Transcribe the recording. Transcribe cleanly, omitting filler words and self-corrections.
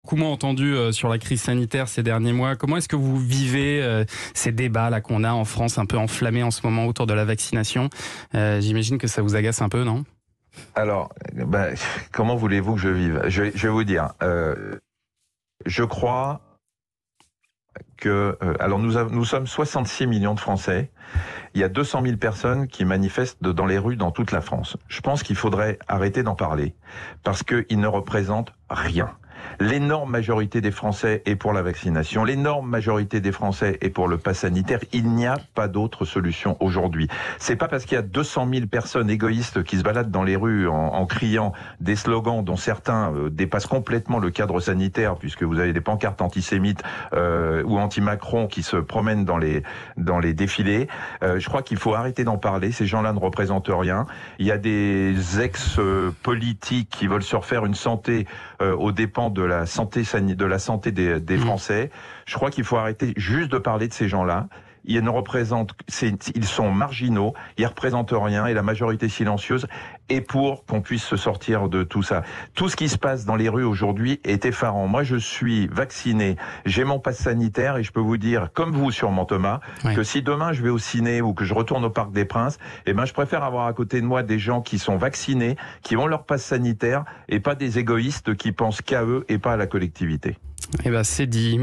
beaucoup moins entendu sur la crise sanitaire ces derniers mois. Comment est-ce que vous vivez ces débats là qu'on a en France un peu enflammés en ce moment autour de la vaccination? J'imagine que ça vous agace un peu, non? Alors, comment voulez-vous que je vive? Je vais vous dire. Je crois que... alors, nous sommes 66 millions de Français. Il y a 200 000 personnes qui manifestent dans les rues dans toute la France. Je pense qu'il faudrait arrêter d'en parler parce qu'ils ne représentent rien. L'énorme majorité des Français est pour la vaccination. L'énorme majorité des Français est pour le pass sanitaire. Il n'y a pas d'autre solution aujourd'hui. C'est pas parce qu'il y a 200 000 personnes égoïstes qui se baladent dans les rues en criant des slogans dont certains dépassent complètement le cadre sanitaire, puisque vous avez des pancartes antisémites ou anti-Macron qui se promènent dans les défilés. Je crois qu'il faut arrêter d'en parler. Ces gens-là ne représentent rien. Il y a des ex-politiques qui veulent se refaire une santé aux dépens de la santé des Français. Je crois qu'il faut arrêter juste de parler de ces gens-là. Ils sont marginaux, ils représentent rien et la majorité silencieuse est pour qu'on puisse se sortir de tout ça. Tout ce qui se passe dans les rues aujourd'hui est effarant. Moi, je suis vacciné, j'ai mon passe sanitaire et je peux vous dire, comme vous sûrement Thomas, que si demain je vais au ciné ou que je retourne au Parc des Princes, je préfère avoir à côté de moi des gens qui sont vaccinés, qui ont leur passe sanitaire et pas des égoïstes qui pensent qu'à eux et pas à la collectivité. C'est dit.